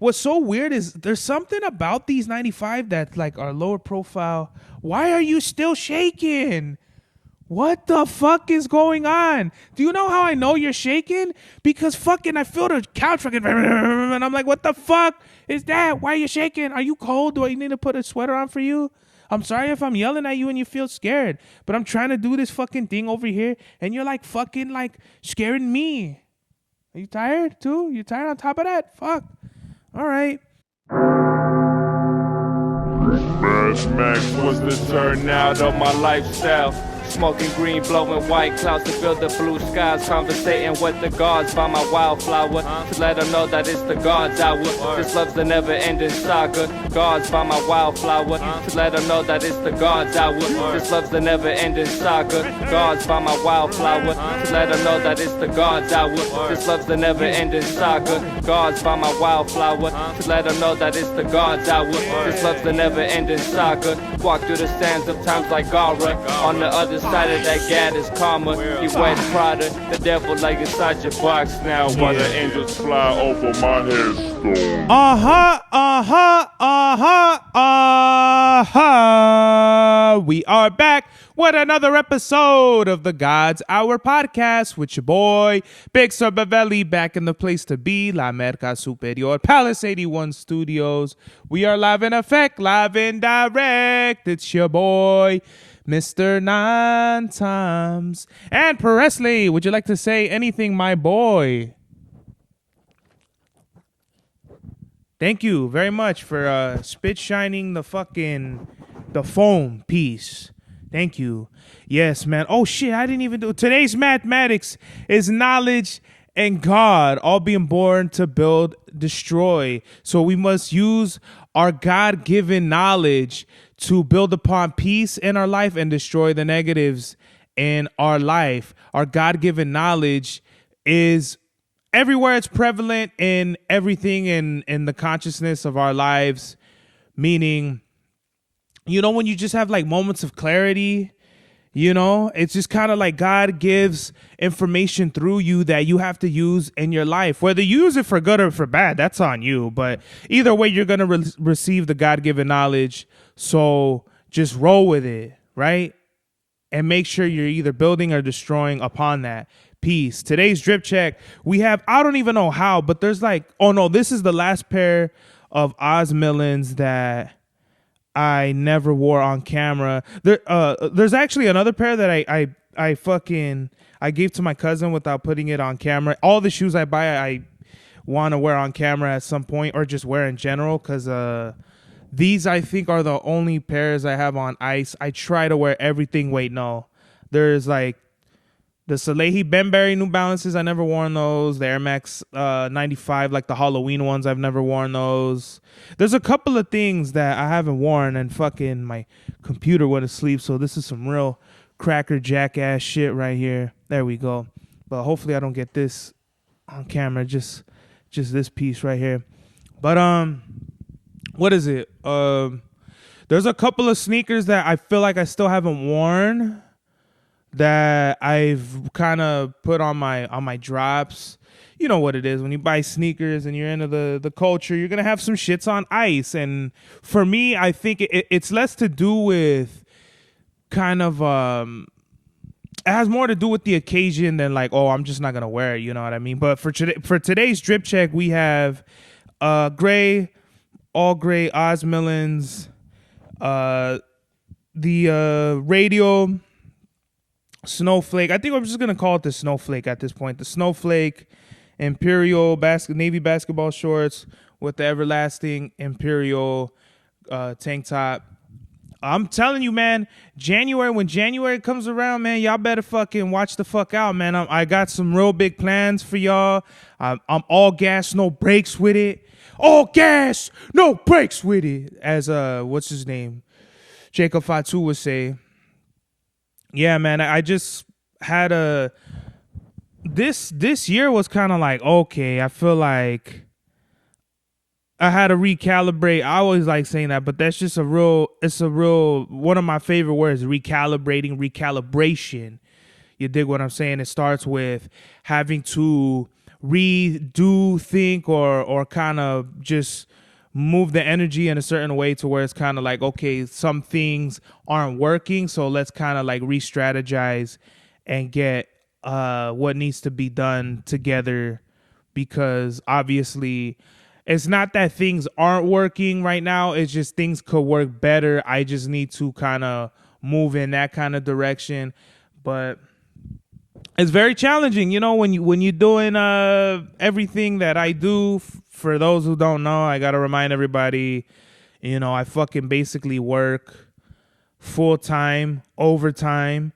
what's so weird is there's something about these 95 that like are lower profile. Why are you still shaking? What the fuck is going on? Do you know how I know you're shaking? Because fucking I feel the couch fucking and I'm like, what the fuck is that? Why are you shaking? Are you cold? Do I need to put a sweater on for you? I'm sorry if I'm yelling at you and you feel scared, but I'm trying to do this fucking thing over here and you're like fucking like scaring me. Are you tired too? You tired on top of that? Fuck. All right. Mad Max was the turnout of my lifestyle. Smoking green, blowing white clouds to build the blue skies. Conversating with the gods by my wildflower to let them know that it's the God's hour. This love's the never-ending saga. Gods by my wildflower to let them know that it's the God's hour. This love's the never-ending saga. Gods by my wildflower to let them know that it's the God's hour. This love's the never-ending saga. Gods by my wildflower to let them know that it's the God's hour. This love's the never-ending saga. Walk through the sands of times like Gara. On the other side of that gad is karma. You wet Prada, the devil like inside your box now. While the angels fly over my headstone. We are back with another episode of the God's Hour podcast with your boy Big Sir Bevelli, back in the place to be, La Merca Superior, Palace 81 Studios. We are live in effect, live and direct. It's your boy Mr. Nine Times. And Presley, would you like to say anything, my boy? Thank you very much for spit shining the foam piece. Thank you. Yes, man. Oh shit, I didn't even do today's mathematics is knowledge and God all being born to build, destroy. So we must use our God-given knowledge to build upon peace in our life and destroy the negatives in our life. Our God-given knowledge is everywhere. It's prevalent in everything in the consciousness of our lives, meaning, you know, when you just have like moments of clarity, you know, it's just kind of like God gives information through you that you have to use in your life. Whether you use it for good or for bad, that's on you. But either way, you're going to receive the God-given knowledge. So just roll with it, right? And make sure you're either building or destroying upon that. Peace. Today's drip check, we have, I don't even know how, but there's like, oh no, this is the last pair of Osmillans that I never wore on camera. There's actually another pair that I gave to my cousin without putting it on camera. All the shoes I buy, I want to wear on camera at some point, or just wear in general, because these I think are the only pairs I have on ice. I try to wear everything. Wait, no, there's like the Salehi Benberry New Balances. I never worn those. The Air Max 95, like the Halloween ones. I've never worn those. There's a couple of things that I haven't worn, and fucking my computer went to sleep. So this is some real cracker jackass shit right here. There we go. But hopefully I don't get this on camera. Just this piece right here. But what is it? There's a couple of sneakers that I feel like I still haven't worn, that I've kind of put on my drops. You know what it is when you buy sneakers and you're into the culture, you're gonna have some shits on ice. And for me, I think it's less to do with kind of it has more to do with the occasion than like, oh, I'm just not gonna wear it, you know what I mean? But for today's drip check, we have all gray Osmillans, the radio Snowflake. I think I'm just gonna call it the Snowflake at this point. The Snowflake Imperial Navy basketball shorts with the everlasting Imperial tank top. I'm telling you, man, when January comes around, man, y'all better fucking watch the fuck out, man. I got some real big plans for y'all. I'm all gas, no brakes with it. All gas, no brakes with it. As what's his name, Jacob Fatu would say. Yeah, man, I just had this year was kind of like, okay, I feel like I had to recalibrate. I always like saying that, but that's just it's a real, one of my favorite words, recalibration. You dig what I'm saying? It starts with having to redo, think, or kind of just move the energy in a certain way to where it's kind of like, okay, some things aren't working, so let's kind of like re-strategize and get what needs to be done together, because obviously it's not that things aren't working right now, it's just things could work better. I just need to kind of move in that kind of direction. But it's very challenging, when you're doing everything that I do. For those who don't know, I gotta remind everybody, I fucking basically work full time, overtime,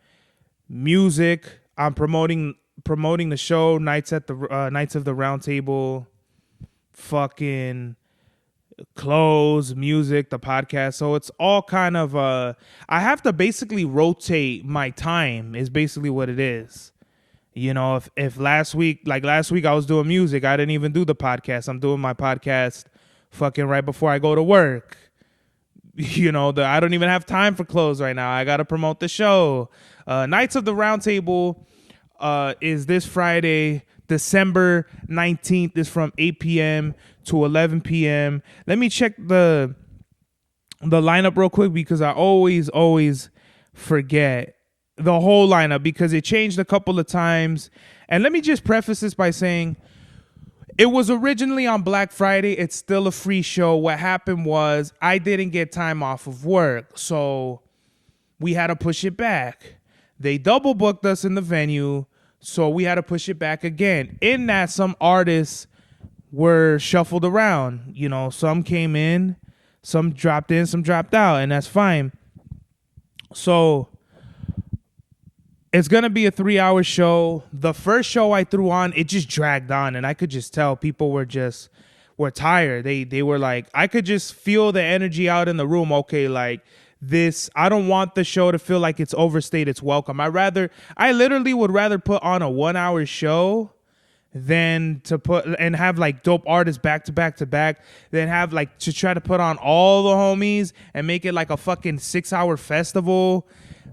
music. I'm promoting the show, Nights of the Round Table, fucking clothes, music, the podcast. So it's all kind of I have to basically rotate my time, is basically what it is. If last week I was doing music, I didn't even do the podcast. I'm doing my podcast fucking right before I go to work. I don't even have time for clothes right now. I got to promote the show. Nights of the Round Table is this Friday, December 19th. Is from 8 p.m. to 11 p.m. Let me check the lineup real quick, because I always forget the whole lineup because it changed a couple of times. And let me just preface this by saying it was originally on Black Friday. It's still a free show. What happened was I didn't get time off of work, so we had to push it back. They double booked us in the venue, so we had to push it back again. In that, some artists were shuffled around. Some came in, some dropped in, some dropped out, and that's fine. So it's going to be a 3-hour show. The first show I threw on, it just dragged on, and I could just tell people were tired. They were like, I could just feel the energy out in the room. Okay, like this, I don't want the show to feel like it's overstayed its welcome. I literally would rather put on a 1-hour show than to put and have like dope artists back to back to back, then have like to try to put on all the homies and make it like a fucking 6-hour festival.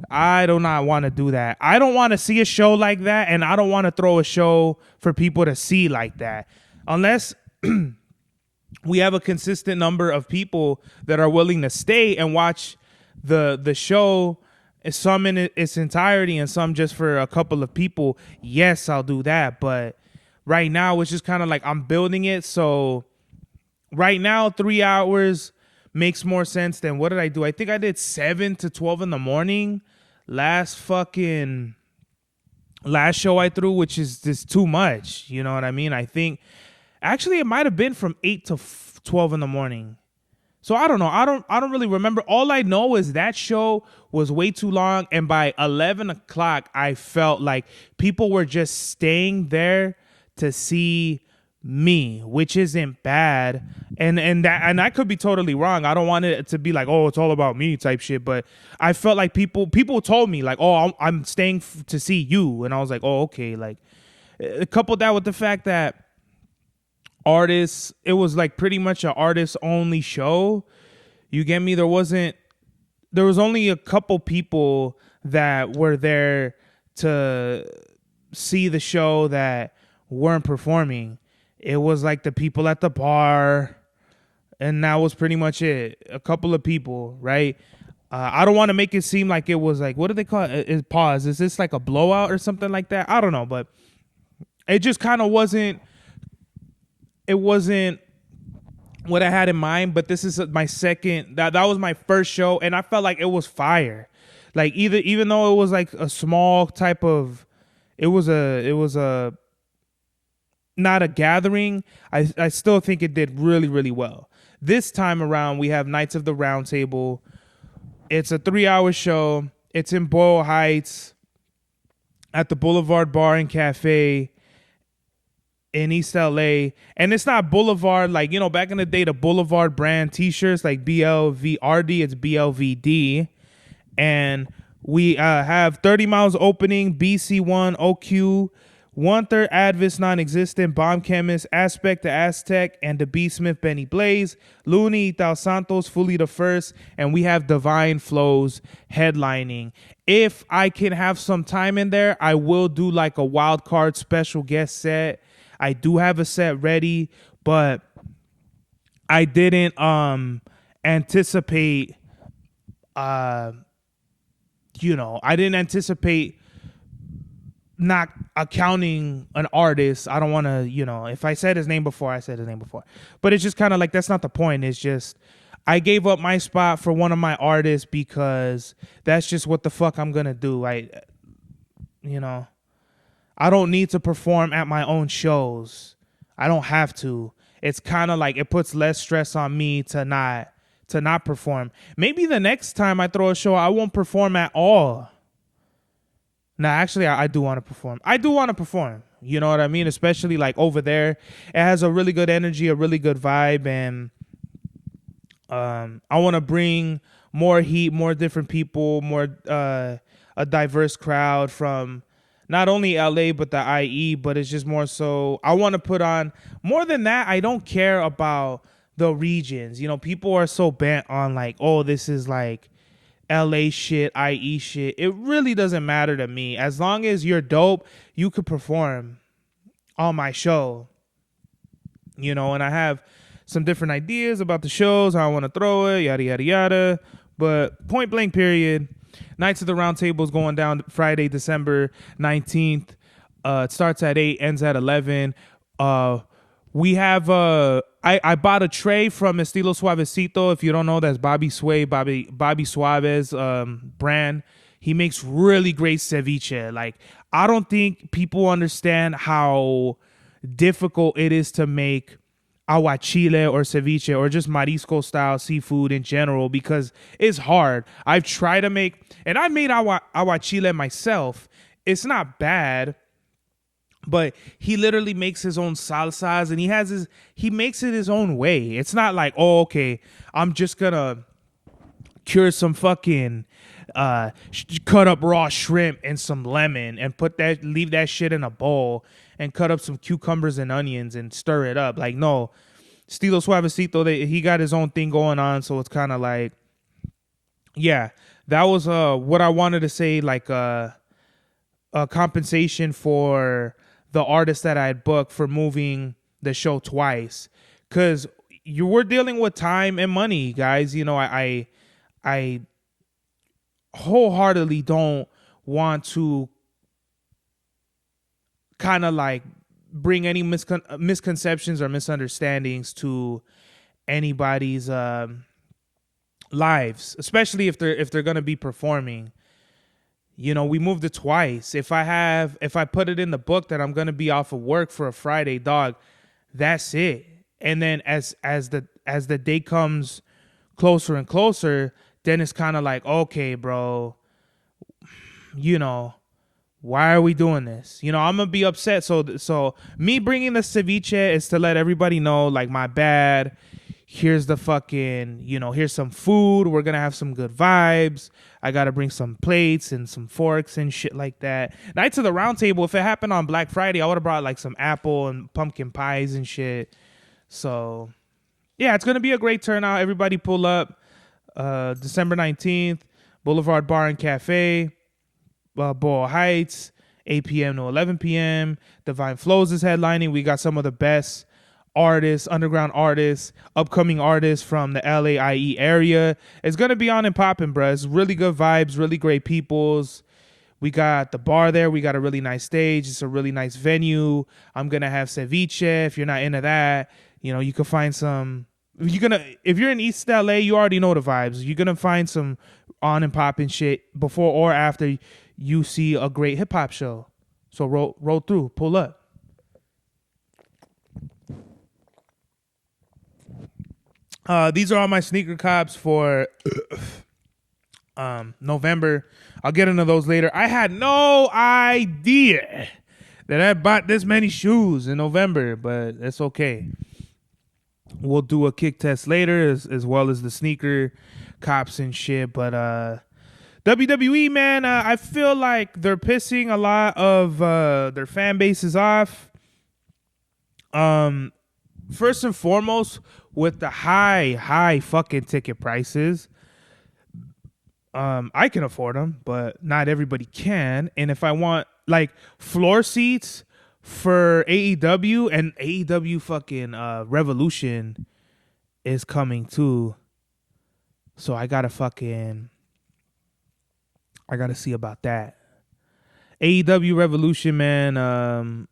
I do not want to do that. I don't want to see a show like that, and I don't want to throw a show for people to see like that. Unless we have a consistent number of people that are willing to stay and watch the show, some in its entirety and some just for a couple of people, yes, I'll do that. But right now, it's just kind of like I'm building it. So right now, 3 hours makes more sense than what did I do? I think I did 7 to 12 in the morning last show I threw, which is just too much. You know what I mean? I think actually it might have been from 8 to 12 in the morning. So I don't know. I don't really remember. All I know is that show was way too long, and by 11 o'clock, I felt like people were just staying there to see me, which isn't bad, and I could be totally wrong. I don't want it to be like, oh, it's all about me type shit, but I felt like people told me like, oh, I'm staying to see you, and I was like, oh, okay. Like, couple that with the fact that artists, it was like pretty much an artist only show. You get me? There was only a couple people that were there to see the show that weren't performing. It was like the people at the bar, and that was pretty much it. A couple of people, right? I don't want to make it seem like it was like, what do they call it? Pause. Is this like a blowout or something like that? I don't know, but it just kind of wasn't. It wasn't what I had in mind. But this is my second. That was my first show, and I felt like it was fire. Like even though it was like a small type of, it was a not a gathering, I still think it did really, really well. This time around, we have Nights of the Round Table. It's a 3-hour show. It's in Boyle Heights at the Boulevard Bar and Cafe in East LA. And it's not Boulevard, like, back in the day, the Boulevard brand t-shirts, like BLVRD, it's BLVD. And we have 30 Miles opening, BC1, OQ, 1/3 Advis non-existent, Bomb Chemist, Aspect the Aztec, and the B Smith Benny Blaze, Looney, Ital Santos, Fully the First, and we have Divine Flows headlining. If I can have some time in there, I will do like a wild card special guest set. I do have a set ready, but I didn't anticipate I didn't anticipate not accounting an artist. I don't want to, if I said his name before, I said his name before. But it's just kind of like, that's not the point. It's just, I gave up my spot for one of my artists because that's just what the fuck I'm going to do. I don't need to perform at my own shows. I don't have to. It's kind of like it puts less stress on me to not perform. Maybe the next time I throw a show, I won't perform at all. Nah, actually, I do want to perform. I do want to perform. You know what I mean? Especially like over there. It has a really good energy, a really good vibe. And I want to bring more heat, more different people, more a diverse crowd from not only LA, but the IE. But it's just more so I want to put on more than that. I don't care about the regions. People are so bent on like, oh, this is like LA shit, IE shit. It really doesn't matter to me. As long as you're dope, you could perform on my show. And I have some different ideas about the shows, how I want to throw it, yada, yada, yada. But point blank period, Nights of the Round Table is going down Friday, December 19th. It starts at 8, ends at 11. We have I bought a tray from Estitlo Suavecito. If you don't know, that's Bobby Suave's brand. He makes really great ceviche. Like, I don't think people understand how difficult it is to make aguachile or ceviche or just marisco style seafood in general, because it's hard. I've tried to make, and I made aguachile myself. It's not bad. But he literally makes his own salsas, and he makes it his own way. It's not like, oh, okay, I'm just gonna cure some fucking cut up raw shrimp and some lemon and leave that shit in a bowl and cut up some cucumbers and onions and stir it up. Like, no, Estilo Suavecito, he got his own thing going on, so it's kind of like, yeah, that was what I wanted to say, like a compensation for the artist that I had booked for moving the show twice, because you were dealing with time and money, guys. I wholeheartedly don't want to kind of like bring any misconceptions or misunderstandings to anybody's lives, especially if they're gonna be performing. We moved it twice. If I put it in the book that I'm gonna be off of work for a Friday, dog, that's it. And then as the day comes closer and closer, then it's kind of like, okay, bro, why are we doing this? I'm gonna be upset. So me bringing the ceviche is to let everybody know, like, my bad. Here's the fucking, here's some food. We're going to have some good vibes. I got to bring some plates and some forks and shit like that. Nights of the Round Table, if it happened on Black Friday, I would have brought like some apple and pumpkin pies and shit. So, yeah, it's going to be a great turnout. Everybody pull up. December 19th, Boulevard Bar and Cafe, Boyle Heights, 8 p.m. to 11 p.m. Divine Flows is headlining. We got some of the best artists, underground artists, upcoming artists from the LAIE area. It's gonna be on and popping, bro. It's really good vibes, really great peoples. We got the bar there. We got a really nice stage. It's a really nice venue. I'm gonna have ceviche. If you're not into that, you can find some. If you're in East LA, you already know the vibes. You're gonna find some on and popping shit before or after you see a great hip hop show. So roll through, pull up. These are all my sneaker cops for November. I'll get into those later. I had no idea that I bought this many shoes in November, but it's okay. We'll do a kick test later as well as the sneaker cops and shit. But WWE, man, I feel like they're pissing a lot of their fan bases off. First and foremost, with the high fucking ticket prices, I can afford them, but not everybody can. And if I want like floor seats for AEW, and AEW fucking Revolution is coming too. So I gotta see about that. AEW Revolution, man,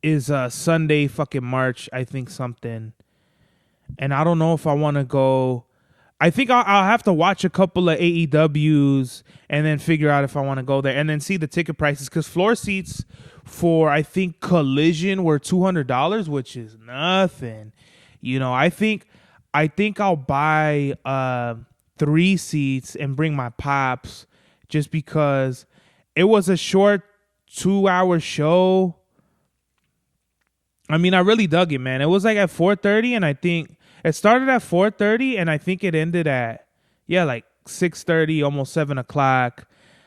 is Sunday fucking March, I think something. And I don't know if I want to go. I think I'll have to watch a couple of AEWs and then figure out if I want to go there and then see the ticket prices, because floor seats for, I think, Collision were $200, which is nothing. You know, I think I'll buy 3 seats and bring my pops, just because it was a short 2-hour show. I mean, I really dug it, man. It was like at 4:30, and I think it started at 4:30, and I think it ended at, like 6:30, almost 7 o'clock.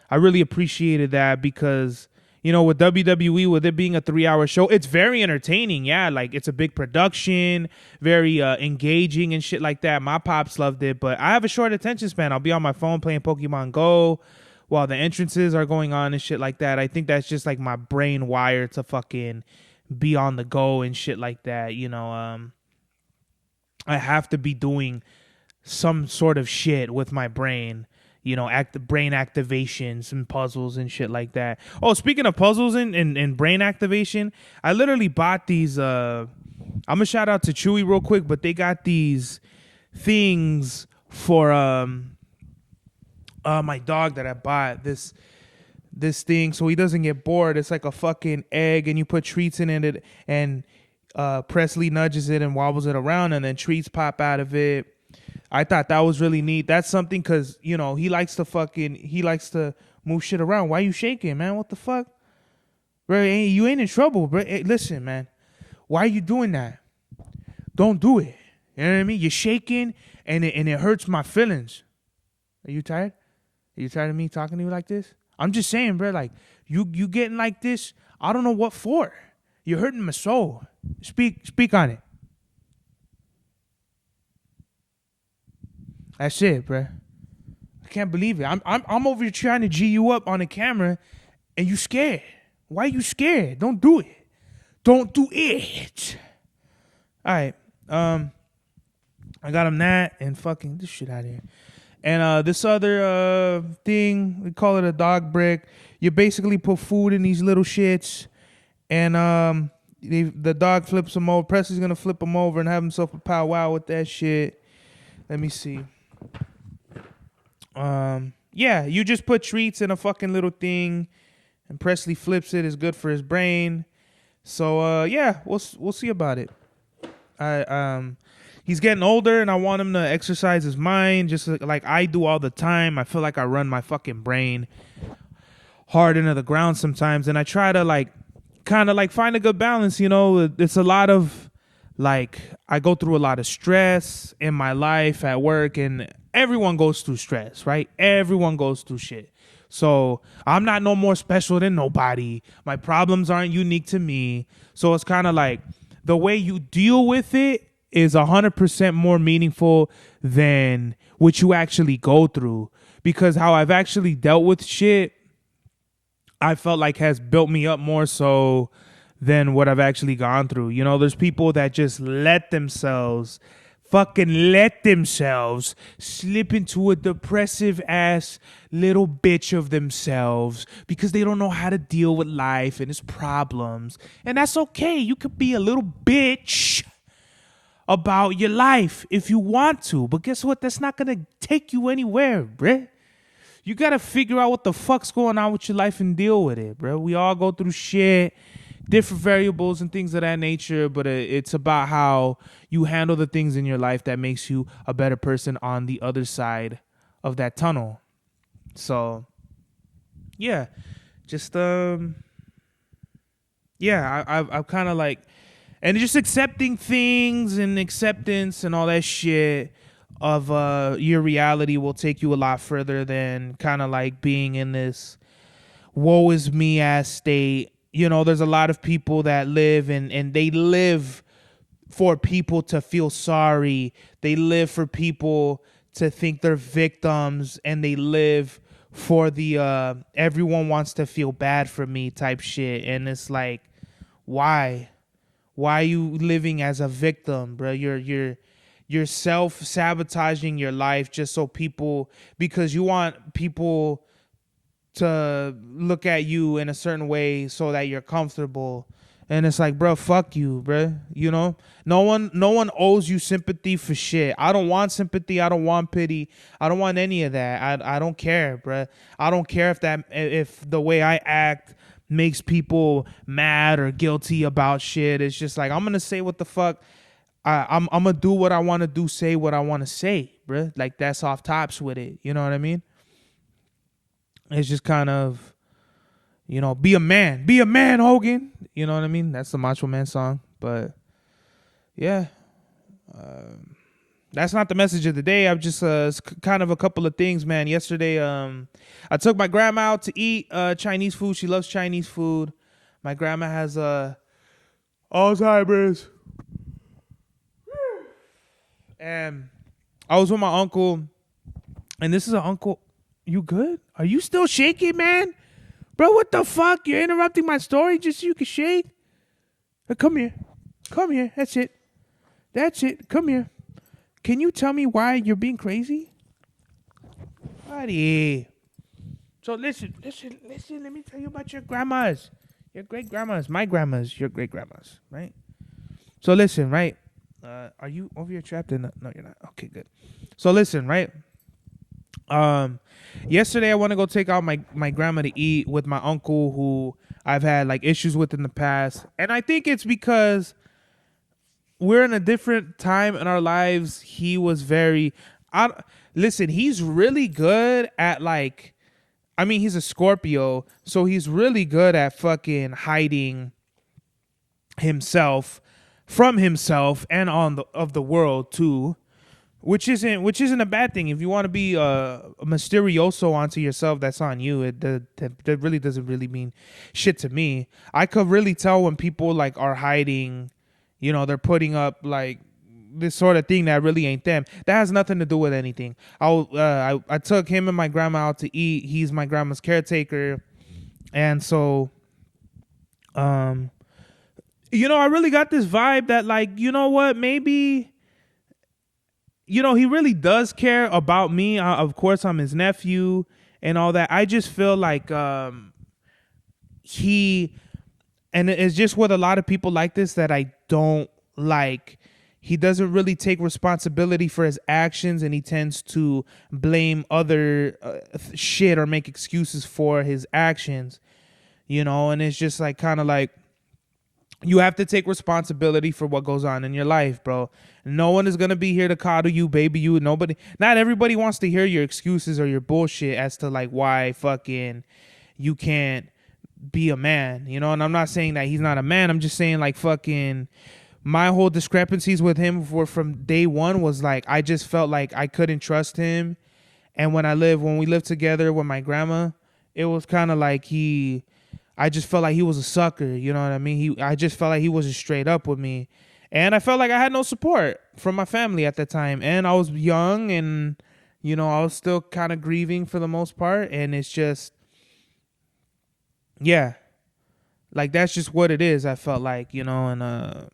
I really appreciated that because, you know, with WWE, with it being a 3-hour show, it's very entertaining. Yeah, like it's a big production, very engaging and shit like that. My pops loved it, but I have a short attention span. I'll be on my phone playing Pokemon Go while the entrances are going on and shit like that. I think that's just like my brain wired to fucking be on the go and shit like that. You know, I have to be doing some sort of shit with my brain, you know, brain activations and puzzles and shit like that. Oh, speaking of puzzles and brain activation, I literally bought these. I'm gonna shout out to Chewy real quick, but they got these things for my dog that I bought. This thing so he doesn't get bored. It's like a fucking egg, and you put treats in it, and Presley nudges it and wobbles it around, and then treats pop out of it. I thought that was really neat. That's something, because, you know, he likes to move shit around. Why you shaking, man? What the fuck? Bro, you ain't in trouble, bro. Hey, listen, man. Why are you doing that? Don't do it. You know what I mean? You're shaking, and it hurts my feelings. Are you tired? Are you tired of me talking to you like this? I'm just saying, bro, like, you getting like this, I don't know what for. You're hurting my soul. Speak on it. That's it, bro. I can't believe it. I'm over here trying to G you up on the camera, and you scared. Why you scared? Don't do it. Don't do it. All right. I got him that and fucking this shit out of here. And this other thing, we call it a dog brick. You basically put food in these little shits, and the dog flips them over. Presley's gonna flip them over and have himself a powwow with that shit. Let me see. Yeah, you just put treats in a fucking little thing, and Presley flips it. It's good for his brain. So yeah, we'll see about it. He's getting older, and I want him to exercise his mind just like I do all the time. I feel like I run my fucking brain hard into the ground sometimes, and I try to kind of find a good balance. You know, it's a lot of I go through a lot of stress in my life at work, and everyone goes through stress, right? Everyone goes through shit. So I'm not no more special than nobody. My problems aren't unique to me. So it's kind of like the way you deal with it is 100% more meaningful than what you actually go through. Because how I've actually dealt with shit, I felt like has built me up more so than what I've actually gone through. You know, there's people that just let themselves slip into a depressive ass little bitch of themselves because they don't know how to deal with life and its problems. And that's okay. You could be a little bitch about your life if you want to, but guess what? That's not gonna take you anywhere, bruh. You gotta figure out what the fuck's going on with your life and deal with it, bruh. We all go through shit, different variables and things of that nature, but it's about how you handle the things in your life that makes you a better person on the other side of that tunnel. So yeah, just I've kind of and just accepting things and acceptance and all that shit of your reality will take you a lot further than kind of being in this woe is me ass state. You know, there's a lot of people that live and they live for people to feel sorry. They live for people to think they're victims, and they live for the everyone wants to feel bad for me type shit. And it's like, why are you living as a victim, bro? You're self-sabotaging your life just so people, because you want people to look at you in a certain way so that you're comfortable. And it's like, bro, fuck you, bro. You know, no one owes you sympathy for shit. I don't want sympathy. I don't want pity. I don't want any of that. I don't care, bro. I don't care if the way I act makes people mad or guilty about shit. It's just like, I'm gonna say what the fuck. I'm gonna do what I want to do. Say what I want to say, bro. Like, that's off tops with it. You know what I mean? It's just kind of, you know, be a man, Hogan. You know what I mean? That's the Macho Man song. But yeah, that's not the message of the day. I'm just kind of a couple of things, man. Yesterday, I took my grandma out to eat Chinese food. She loves Chinese food. My grandma has Alzheimer's, and I was with my uncle, and this is an uncle. You good? Are you still shaking, man? Bro, what the fuck? You're interrupting my story just so you can shake? Come here. Come here. That's it. That's it. Come here. Can you tell me why you're being crazy? Buddy. So listen. Let me tell you about your grandmas. Your great-grandmas. My grandmas. Your great-grandmas. Right? So listen, right? Are you over here trapped in? No, you're not. Okay, good. So listen, right? Yesterday I want to go take out my grandma to eat with my uncle, who I've had like issues with in the past. And I think it's because we're in a different time in our lives. He was listen, he's really good at like, I mean, he's a Scorpio, so he's really good at fucking hiding himself from himself and of the world too. Which isn't a bad thing. If you want to be a mysterioso onto yourself, that's on you. That really doesn't really mean shit to me. I could really tell when people like are hiding, you know, they're putting up like this sort of thing that really ain't them. That has nothing to do with anything. I took him and my grandma out to eat. He's my grandma's caretaker, and so, you know, I really got this vibe that like, you know what, maybe, you know, he really does care about me. Of course, I'm his nephew and all that. I just feel like and it's just with a lot of people like this that I don't like. He doesn't really take responsibility for his actions, and he tends to blame other shit or make excuses for his actions, you know, and it's just like kind of like, you have to take responsibility for what goes on in your life, bro. No one is going to be here to coddle you, baby you. Not everybody wants to hear your excuses or your bullshit as to like why fucking you can't be a man, you know? And I'm not saying that he's not a man. I'm just saying like fucking my whole discrepancies with him from day one was like, I just felt like I couldn't trust him. And when we lived together with my grandma, it was kind of like I just felt like he was a sucker, you know what I mean? I just felt like he wasn't straight up with me. And I felt like I had no support from my family at that time. And I was young and, you know, I was still kind of grieving for the most part. And it's just, yeah, like that's just what it is. I felt like, you know, and,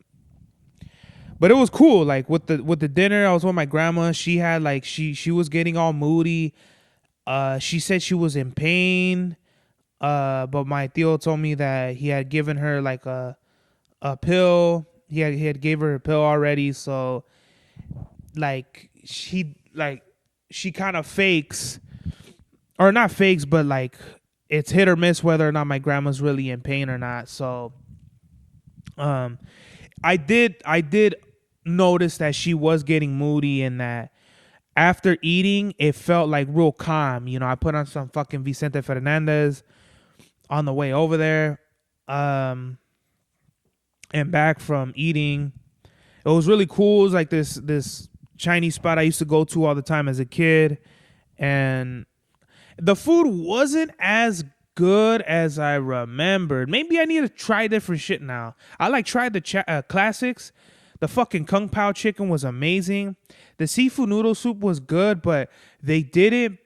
but it was cool. Like with the dinner, I was with my grandma. She had like, she was getting all moody. She said she was in pain. But my tío told me that he had given her like a pill. He had gave her a pill already. So like she kind of fakes, or not fakes, but like it's hit or miss whether or not my grandma's really in pain or not. So I did notice that she was getting moody, and that after eating it felt like real calm. You know, I put on some fucking Vicente Fernandez on the way over there, and back from eating. It was really cool. It was like this Chinese spot I used to go to all the time as a kid, and the food wasn't as good as I remembered. Maybe I need to try different shit now. I like tried the classics. The fucking Kung Pao chicken was amazing. The seafood noodle soup was good, but they didn't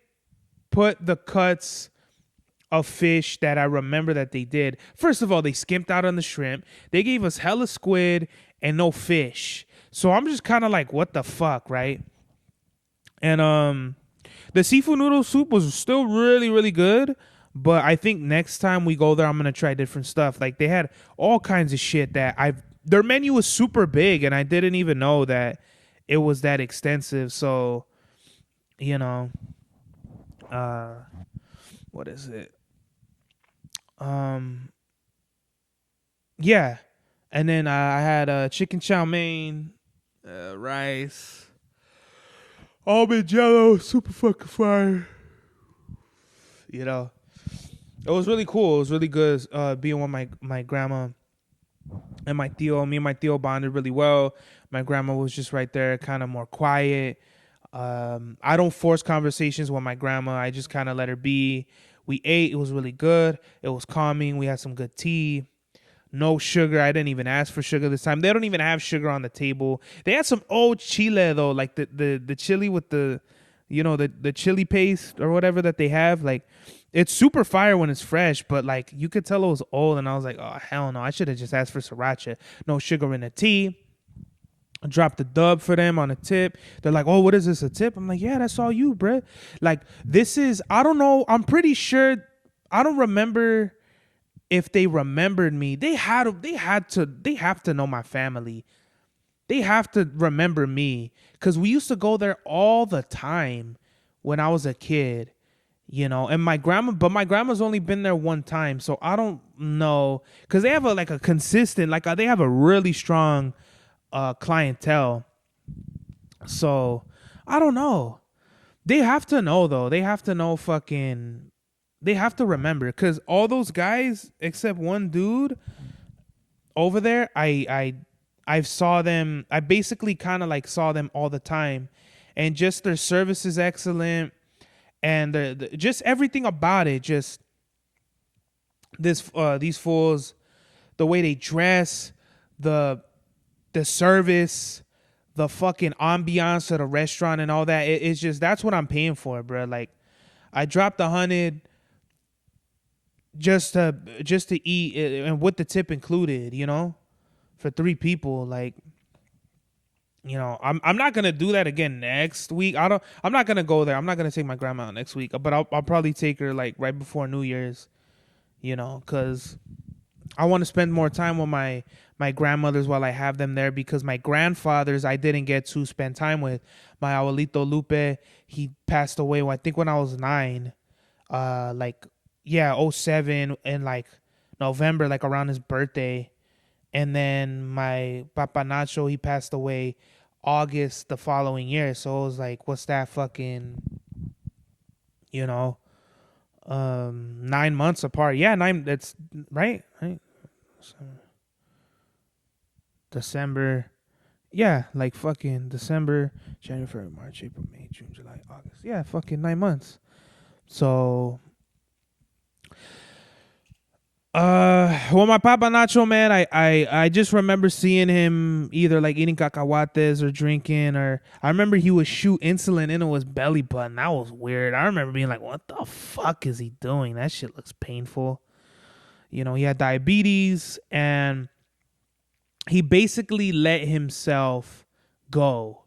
put the cuts of fish that I remember that they did. First of all, they skimped out on the shrimp. They gave us hella squid and no fish. So I'm just kind of like, what the fuck, right? And the seafood noodle soup was still really, really good. But I think next time we go there, I'm gonna try different stuff. Like they had all kinds of shit that their menu was super big, and I didn't even know that it was that extensive. So, you know, what is it? Yeah, and then I had chicken chow mein, rice, almond jello, super fucking fire. You know, it was really cool. It was really good being with my grandma and my tío. Me and my tío bonded really well. My grandma was just right there, kind of more quiet. I don't force conversations with my grandma. I just kind of let her be. We ate. It was really good. It was calming. We had some good tea. No sugar. I didn't even ask for sugar this time. They don't even have sugar on the table. They had some old chile though, like the chili with the, the chili paste or whatever that they have. Like, it's super fire when it's fresh, but like you could tell it was old. And I was like, oh hell no, I should have just asked for sriracha. No sugar in the tea. I dropped the dub for them on a tip. They're like, oh, what is this, a tip? I'm like, yeah, that's all you, bruh. Like, this is, I don't know. I'm pretty sure, I don't remember if they remembered me. They have to know my family. They have to remember me because we used to go there all the time when I was a kid, and my grandma's only been there one time. So I don't know because they have a consistent, they have a really strong clientele. So I don't know. They have to know though. They have to know they have to remember because all those guys except one dude over there, I saw them. I basically kind of saw them all the time, and just their service is excellent, and just everything about it. Just these fools, the way they dress, the service, the fucking ambiance of the restaurant and all that. It's just, that's what I'm paying for, bro. Like, I dropped 100 just to eat and with the tip included, for 3 people. Like, I'm not gonna do that again next week. I'm not gonna go there. I'm not gonna take my grandma out next week, but I'll probably take her right before New Year's, because I want to spend more time with my grandmothers while I have them there, because my grandfathers I didn't get to spend time with. My abuelito Lupe, he passed away, I think when I was 9, '07 in November, around his birthday. And then my Papa Nacho, he passed away August the following year. So it was what's that fucking, 9 months apart. Yeah, 9. That's right. So, December. Yeah, fucking December, January, February, March, April, May, June, July, August. Yeah, fucking 9 months. So, my Papa Nacho, man, I just remember seeing him either eating cacahuates or drinking, or I remember he would shoot insulin into his belly button. That was weird. I remember being like, what the fuck is he doing? That shit looks painful. He had diabetes, and he basically let himself go,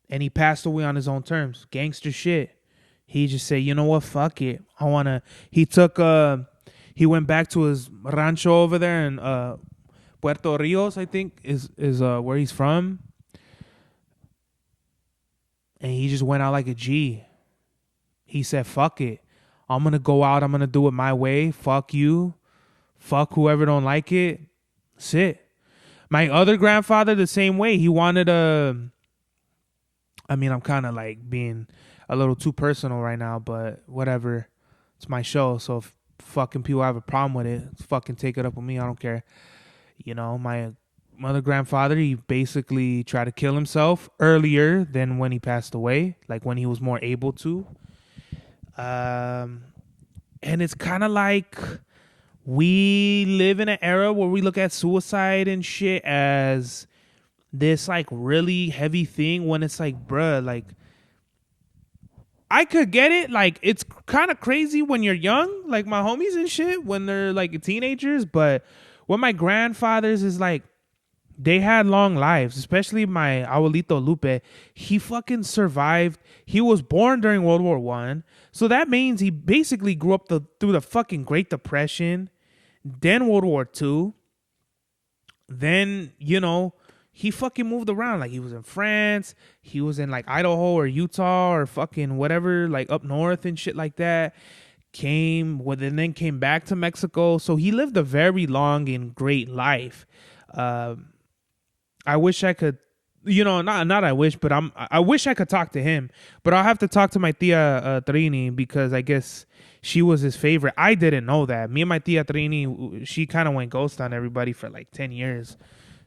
and he passed away on his own terms. Gangster shit. He just said, you know what? Fuck it. He went back to his rancho over there in Puerto Rios, I think is where he's from. And he just went out like a G. He said, fuck it. I'm going to go out. I'm going to do it my way. Fuck you. Fuck whoever don't like it. That's it. My other grandfather, the same way. He wanted I'm kind of being a little too personal right now, but whatever. It's my show, so if fucking people have a problem with it, fucking take it up with me. I don't care. My other grandfather, he basically tried to kill himself earlier than when he passed away, when he was more able to. And it's kind of we live in an era where we look at suicide and shit as this really heavy thing, when it's bruh, I could get it. Like, it's kind of crazy when you're young, like my homies and shit, when they're like teenagers. But what my grandfathers is like, they had long lives, especially my abuelito Lupe. He fucking survived. He was born during World War One, so that means he basically grew up through the fucking Great Depression, then World War Two, then he fucking moved around. Like, he was in France, he was in like Idaho or Utah or fucking whatever, like up north and shit like that. And then came back to Mexico. So he lived a very long and great life. I wish I could, not I wish, but I wish I could talk to him, but I'll have to talk to my tia Trini, because I guess she was his favorite. I didn't know that. Me and my tia Trini, she kind of went ghost on everybody for like 10 years.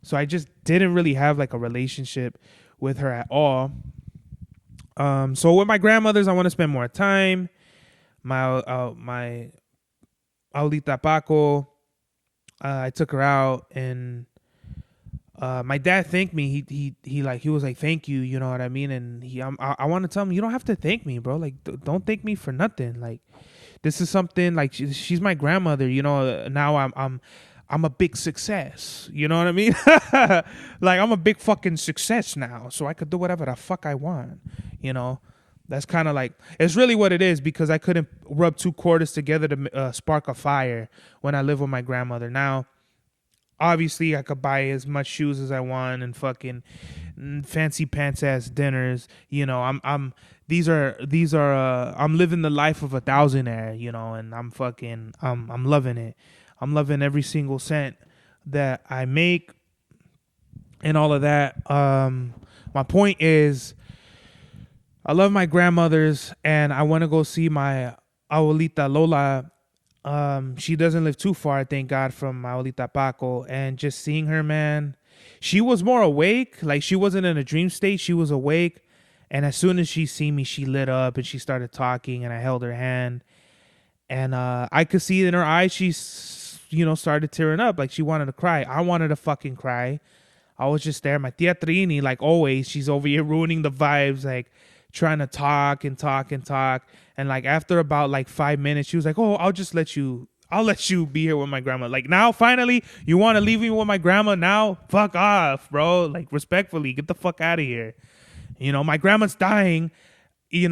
So I just didn't really have like a relationship with her at all. So with my grandmothers, I want to spend more time. My abuelita Paco, I took her out, and my dad thanked me. He was like, thank you, you know what I mean? And I want to tell him, you don't have to thank me, bro. Like, don't thank me for nothing. Like, this is something, like, she's my grandmother, now I'm a big success. You know what I mean? Like, I'm a big fucking success now, so I could do whatever the fuck I want. That's kind of like, it's really what it is, because I couldn't rub two quarters together to spark a fire when I lived with my grandmother. Now, obviously, I could buy as much shoes as I want and fucking fancy pants ass dinners. I'm living the life of a thousandaire, and I'm loving it. I'm loving every single cent that I make and all of that. My point is, I love my grandmothers, and I want to go see my abuelita Lola. She doesn't live too far, thank God, from my abuelita Paco. And just seeing her, man, she was more awake. Like, she wasn't in a dream state. She was awake. And as soon as she seen me, she lit up and she started talking, and I held her hand. And I could see in her eyes, she, started tearing up. Like, she wanted to cry. I wanted to fucking cry. I was just there. My tia Trini, like always, she's over here ruining the vibes, like trying to talk and talk and talk. And like, after about like 5 minutes, she was like, oh, I'll let you be here with my grandma. Like, now finally you want to leave me with my grandma now? Fuck off, bro. Like, respectfully, get the fuck out of here. My grandma's dying. I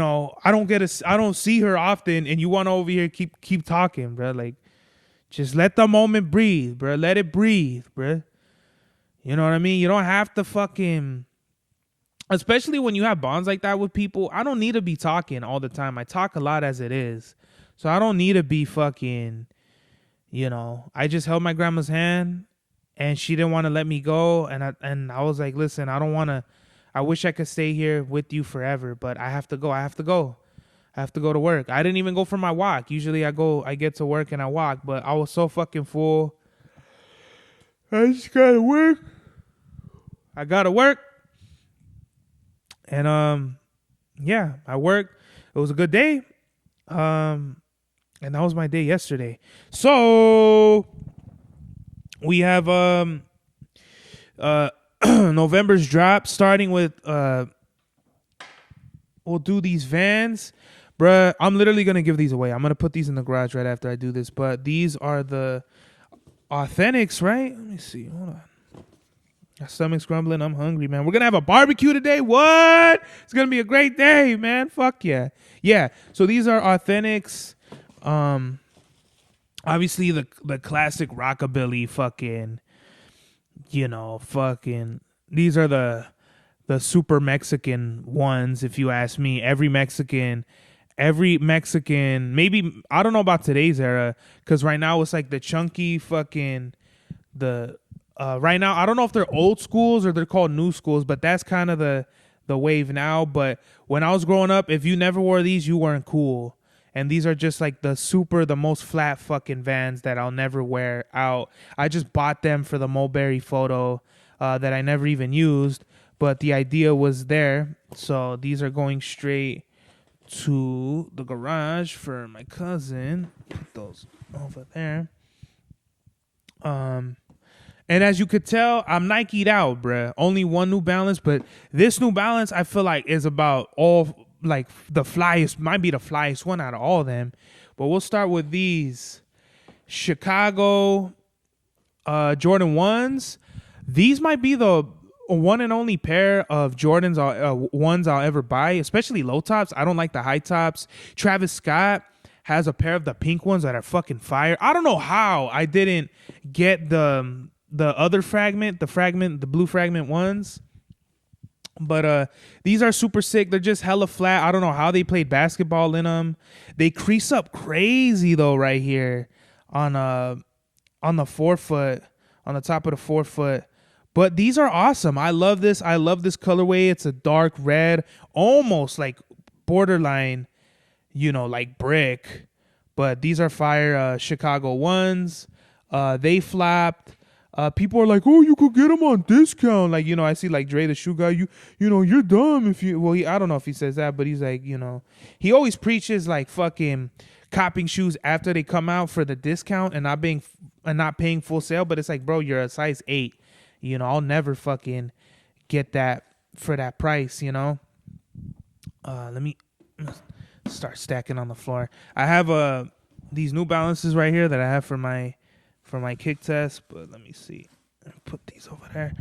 don't see her often, and you want to over here keep talking, bro. Like, just let the moment breathe, bro. Let it breathe, bro. You know what I mean? You don't have to fucking, especially when you have bonds like that with people. I don't need to be talking all the time. I talk a lot as it is. So I don't need to be fucking, I just held my grandma's hand, and she didn't want to let me go. And I was like, listen, I wish I could stay here with you forever, but I have to go. I have to go to work. I didn't even go for my walk. Usually I get to work and I walk, but I was so fucking full. I just gotta work. I gotta work. And yeah, I worked. It was a good day. And that was my day yesterday. So we have November's drop, starting with we'll do these Vans. Bruh, I'm literally gonna give these away. I'm gonna put these in the garage right after I do this. But these are the Authentics, right? Let me see. Hold on. My stomach's grumbling. I'm hungry, man. We're going to have a barbecue today. What? It's going to be a great day, man. Fuck yeah. Yeah. So these are Authentics. Obviously the classic rockabilly fucking, these are the super Mexican ones, if you ask me. Every Mexican, maybe, I don't know about today's era, because right now it's like the chunky fucking, right now, I don't know if they're old schools or they're called new schools, but that's kind of the wave now. But when I was growing up, if you never wore these, you weren't cool. And these are just like the most flat fucking Vans that I'll never wear out. I just bought them for the Mulberry photo that I never even used, but the idea was there. So these are going straight to the garage for my cousin. Put those over there. And as you could tell, I'm Nike'd out, bruh. Only one New Balance, but this New Balance, I feel like, is about all like the flyest, might be the flyest one out of all of them. But we'll start with these Chicago Jordan 1s. These might be the one and only pair of Jordans ones I'll ever buy, especially low tops. I don't like the high tops. Travis Scott has a pair of the pink ones that are fucking fire. I don't know how I didn't get the other fragment, the blue fragment ones. But these are super sick. They're just hella flat. I don't know how they played basketball in them. They crease up crazy though right here on the forefoot, on the top of the forefoot. But these are awesome. I love this. I love this colorway. It's a dark red, almost like borderline, like brick. But these are fire Chicago 1s. They flopped. People are like, oh, you could get them on discount. Like, I see like Dre the shoe guy, you're dumb if you, well, I don't know if he says that, but he's like, he always preaches like fucking copping shoes after they come out for the discount and not paying full sale. But it's like, bro, you're a size 8. I'll never fucking get that for that price, Let me start stacking on the floor. I have these New Balances right here that I have for my kick test, but let me see. Put these over there.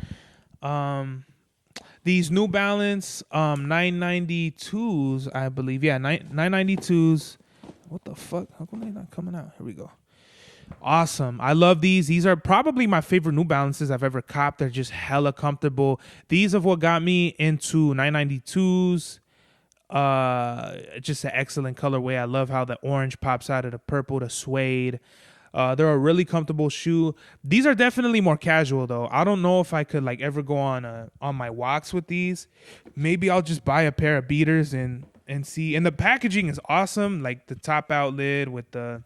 These New Balance 992s, I believe. Yeah, 992s. What the fuck? How come they're not coming out? Here we go. Awesome. I love these. These are probably my favorite New Balances I've ever copped. They're just hella comfortable. These are what got me into 992s. Just an excellent colorway. I love how the orange pops out of the purple, the suede. They're a really comfortable shoe. These are definitely more casual though. I don't know if I could like ever go on my walks with these. Maybe I'll just buy a pair of beaters and see. And the packaging is awesome. Like the top out lid with the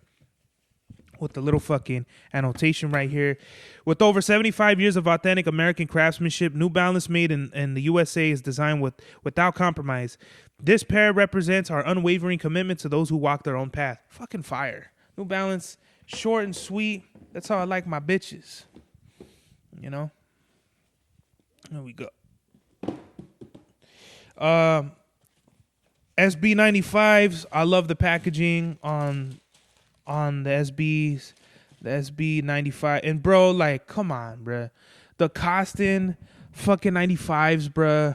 little fucking annotation right here. With over 75 years of authentic American craftsmanship, New Balance made in the USA is designed without compromise. This pair represents our unwavering commitment to those who walk their own path. Fucking fire. New Balance, short and sweet. That's how I like my bitches. There we go. SB95s. I love the packaging on the SBs, the SB95. And bro, like, come on, bro. The Costin fucking 95s, bro.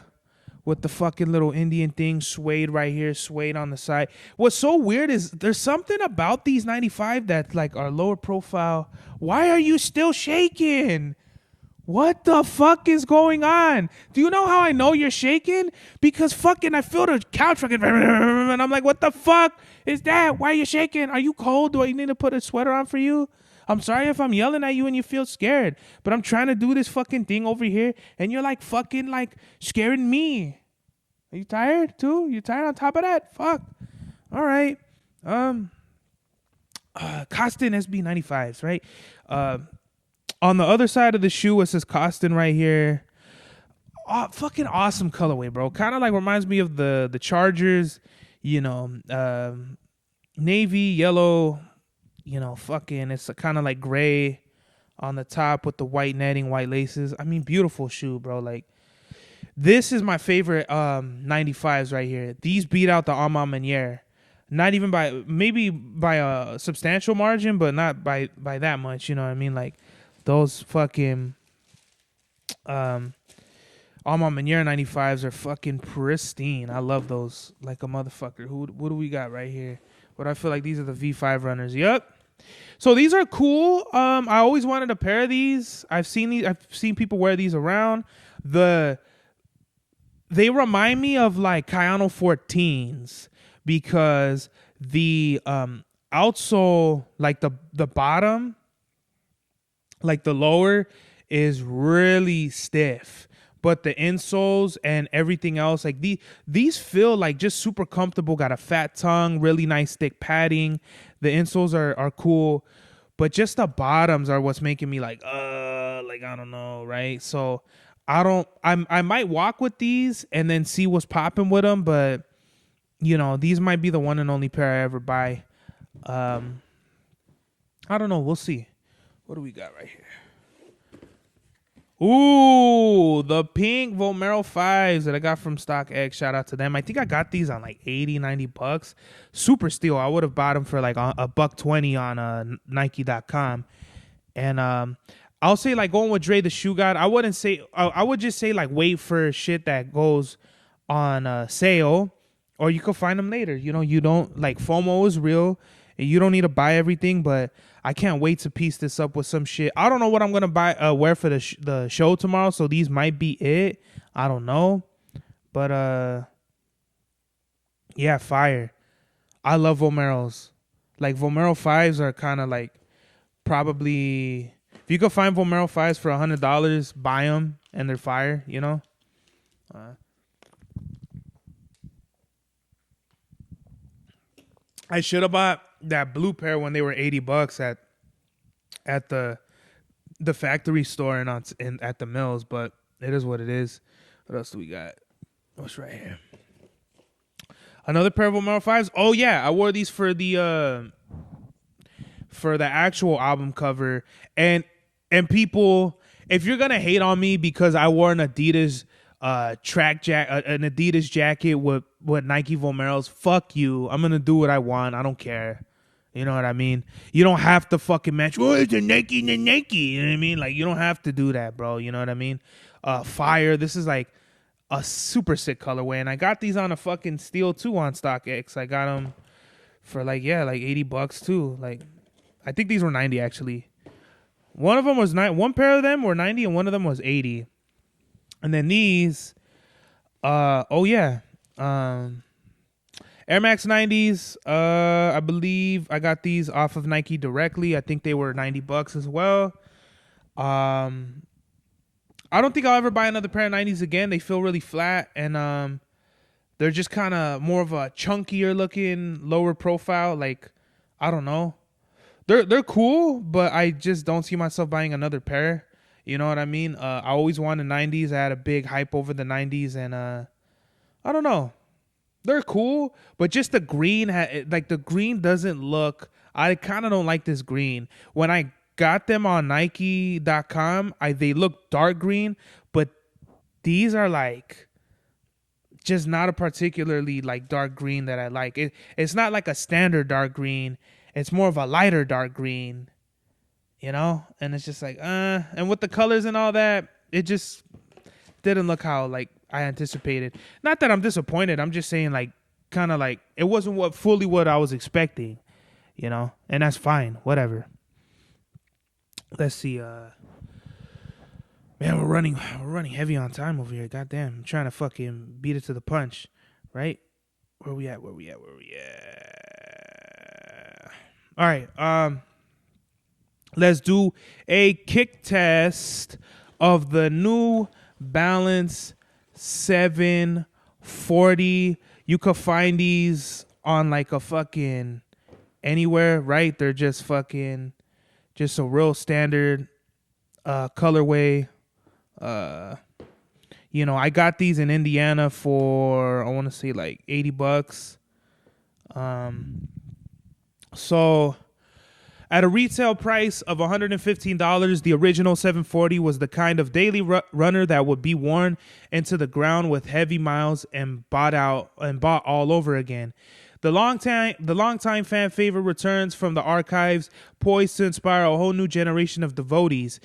With the fucking little Indian thing, suede right here, suede on the side. What's so weird is there's something about these 95 that like are lower profile. Why are you still shaking? What the fuck is going on? Do you know how I know you're shaking? Because fucking I feel the couch fucking and I'm like, what the fuck is that? Why are you shaking? Are you cold? Do I need to put a sweater on for you? I'm sorry if I'm yelling at you and you feel scared, but I'm trying to do this fucking thing over here and you're like fucking like scaring me. Are you tired too? You tired on top of that? Fuck. All right. Costin SB95s, right? On the other side of the shoe, it says Costin right here. Oh, fucking awesome colorway, bro. Kind of like reminds me of the Chargers, navy, yellow, fucking, it's kind of like gray on the top with the white netting, white laces. I mean, beautiful shoe, bro. Like, this is my favorite 95s right here. These beat out the Alma Maniere. Not even maybe by a substantial margin, but not by that much, you know what I mean? Like, those fucking Alma Maniere 95s are fucking pristine. I love those like a motherfucker. What do we got right here? What I feel like these are the V5 runners. Yep. So these are cool. I always wanted a pair of these. I've seen people wear these around. They remind me of like Kayano 14s because the outsole, like the bottom, like the lower is really stiff, but the insoles and everything else, like these feel like just super comfortable. Got a fat tongue, really nice thick padding. The insoles are cool, but just the bottoms are what's making me like I don't know, right? So I might walk with these and then see what's popping with them, but these might be the one and only pair I ever buy. I don't know. We'll see. What do we got right here? Ooh, the pink Vomero 5s that I got from StockX. Shout out to them. I think I got these on like 80, $90. Super steal. I would have bought them for like a buck 20 on Nike.com. And I'll say like going with Dre the Shoe God. I wouldn't say, I would just say like wait for shit that goes on sale, or you could find them later. You know, you don't like FOMO is real. You don't need to buy everything, but I can't wait to piece this up with some shit. I don't know what I'm gonna wear for the show tomorrow, so these might be it. I don't know, but yeah, fire. I love Vomeros. Like Vomero 5s are kind of like probably if you could find Vomero 5s for $100, buy them and they're fire. You know. I should have bought that blue pair when they were $80 at the factory store and at the mills, but it is what it is. What else do we got? What's right here? Another pair of Vomero 5s. Oh yeah, I wore these for the actual album cover. And people, if you're gonna hate on me because I wore an Adidas an Adidas jacket with Nike Vomeros, fuck you. I'm gonna do what I want. I don't care. You know what I mean? You don't have to fucking match. Oh, it's a Nike. You know what I mean? Like, you don't have to do that, bro. You know what I mean? Fire. This is like a super sick colorway. And I got these on a fucking steal too on StockX. I got them for like $80 too. Like, I think these were 90 actually. One of them was one pair of them were 90 and one of them was 80. And then these, Air Max 90s, I believe I got these off of Nike directly. I think they were $90 as well. I don't think I'll ever buy another pair of 90s again. They feel really flat, and they're just kind of more of a chunkier looking, lower profile. Like, I don't know. They're cool, but I just don't see myself buying another pair. You know what I mean? I always wanted 90s. I had a big hype over the 90s, and I don't know. They're cool, but just the green, the green doesn't look. I kind of don't like this green. When I got them on Nike.com, they look dark green, but these are like just not a particularly like dark green that I like. It's not like a standard dark green. It's more of a lighter dark green, you know? And it's just like, and with the colors and all that, it just didn't look how like I anticipated. Not that I'm disappointed. I'm just saying like kind of like it wasn't fully what I was expecting, you know? And that's fine. Whatever. Let's see. Man, we're running heavy on time over here. Goddamn. I'm trying to fucking beat it to the punch, right? Where we at? All right. Let's do a kick test of the New Balance 740. You could find these on like a fucking anywhere, right? They're just fucking just a real standard colorway. You know, I got these in Indiana for I want to say like $80. So at a retail price of $115, the original 740 was the kind of daily runner that would be worn into the ground with heavy miles and bought all over again. The longtime fan favorite returns from the archives, poised to inspire a whole new generation of devotees.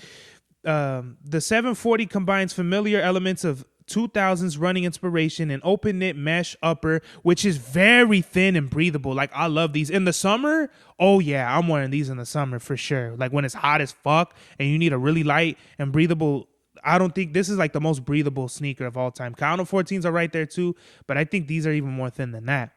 The 740 combines familiar elements of 2000s running inspiration and open knit mesh upper, which is very thin and breathable. Like, I love these in the summer. Oh yeah, I'm wearing these in the summer for sure. Like when it's hot as fuck and you need a really light and breathable. I don't think this is like the most breathable sneaker of all time. Counter 14s are right there too, but I think these are even more thin than that.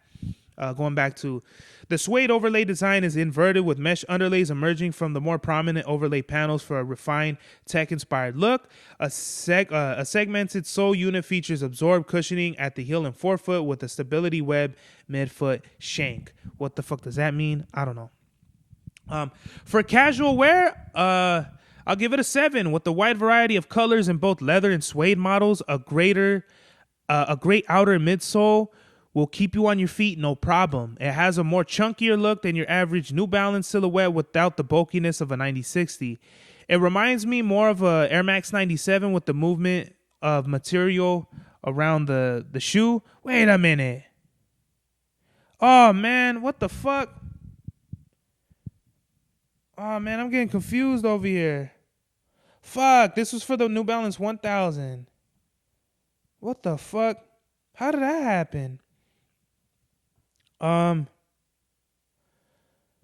Going back to the suede overlay design is inverted with mesh underlays emerging from the more prominent overlay panels for a refined tech-inspired look. A segmented sole unit features absorbed cushioning at the heel and forefoot with a stability web midfoot shank. What the fuck does that mean? I don't know. For casual wear, I'll give it a 7 with the wide variety of colors in both leather and suede models. A great outer and midsole will keep you on your feet, no problem. It has a more chunkier look than your average New Balance silhouette without the bulkiness of a 9060. It reminds me more of a Air Max 97 with the movement of material around the shoe. Wait a minute. Oh, man. What the fuck? Oh, man. I'm getting confused over here. Fuck. This was for the New Balance 1000. What the fuck? How did that happen?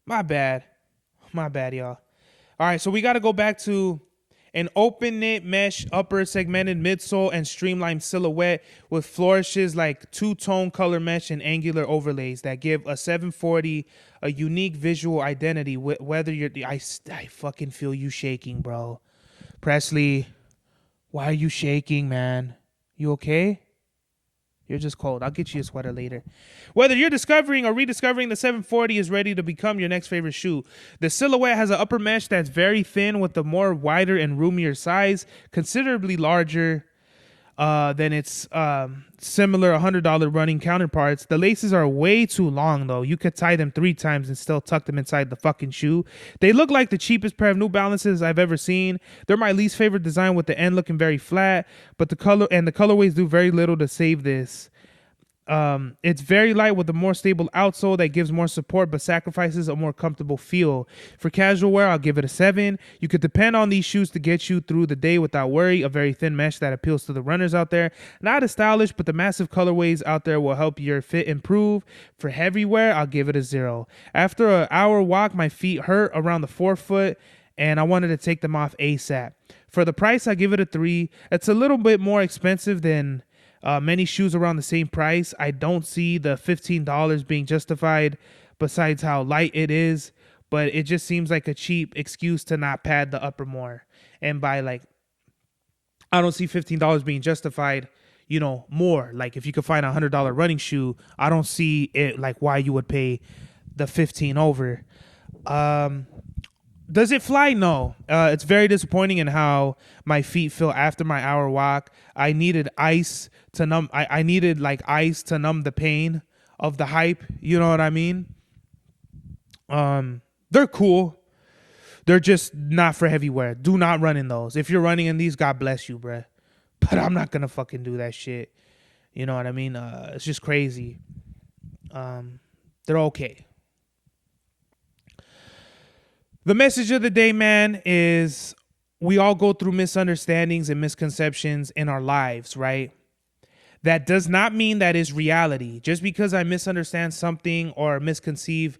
My bad, y'all. All right, so we got to go back to an open knit mesh upper segmented midsole and streamlined silhouette with flourishes like two-tone color mesh and angular overlays that give a 740 a unique visual identity. Whether you're, I fucking feel you shaking, bro. Presley, why are you shaking, man? You okay? You're just cold. I'll get you a sweater later. Whether you're discovering or rediscovering, the 740 is ready to become your next favorite shoe. The silhouette has an upper mesh that's very thin with a more wider and roomier size, considerably larger than its similar $100 running counterparts. The laces are way too long, though. You could tie them 3 times and still tuck them inside the fucking shoe. They look like the cheapest pair of New Balances I've ever seen. They're my least favorite design, with the end looking very flat, but the colorways do very little to save this. It's very light with a more stable outsole that gives more support but sacrifices a more comfortable feel. For casual wear, I'll give it a 7. You could depend on these shoes to get you through the day without worry. A very thin mesh that appeals to the runners out there. Not as stylish, but the massive colorways out there will help your fit improve. For heavy wear, I'll give it a 0. After an hour walk, my feet hurt around the forefoot and I wanted to take them off ASAP. For the price, I give it a 3. It's a little bit more expensive than many shoes around the same price. I don't see the $15 being justified besides how light it is, but it just seems like a cheap excuse to not pad the upper more. And by I don't see $15 being justified, more. Like if you could find a $100 running shoe, I don't see it like why you would pay the 15 over. Does it fly? No. It's very disappointing in how my feet feel after my hour walk. I needed ice to numb. I needed ice to numb the pain of the hype. You know what I mean? They're cool. They're just not for heavy wear. Do not run in those. If you're running in these, God bless you, bruh. But I'm not gonna fucking do that shit. You know what I mean? It's just crazy. They're okay. The message of the day, man, is we all go through misunderstandings and misconceptions in our lives, right? That does not mean that is reality. Just because I misunderstand something or misconceive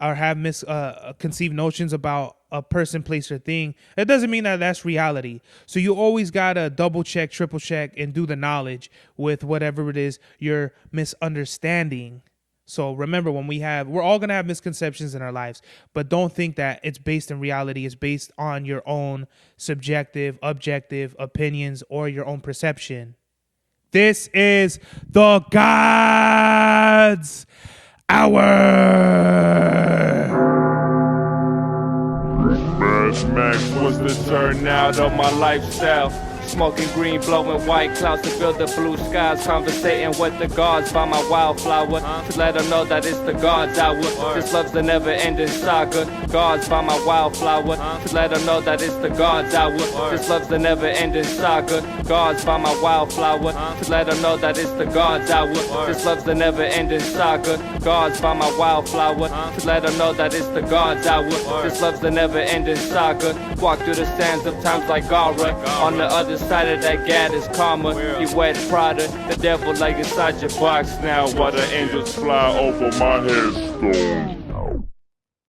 or have misconceived notions about a person, place, or thing, it doesn't mean that that's reality. So you always got to double check, triple check, and do the knowledge with whatever it is you're misunderstanding. So remember, we're all going to have misconceptions in our lives, but don't think that it's based in reality. It's based on your own subjective, objective opinions or your own perception. This is the God's Hour. Mad Max was the turnout of my lifestyle. Smoking green, blowing white clouds to build the blue skies. Conversating with the gods by my wildflower to let them know that it's the God's hour. This love's the never-ending saga. Gods by my wildflower to let them know that it's the God's hour. This love's the never-ending saga. Gods by my wildflower to let them know that it's the God's hour. This love's the never-ending saga. Gods by my wildflower to let them know that it's the God's hour. This love's the never-ending saga. Walk through the sands of times like Gara. On the other side of that gad is karma. You wet Prada, the devil like inside your box now. While the angels fly over my headstone.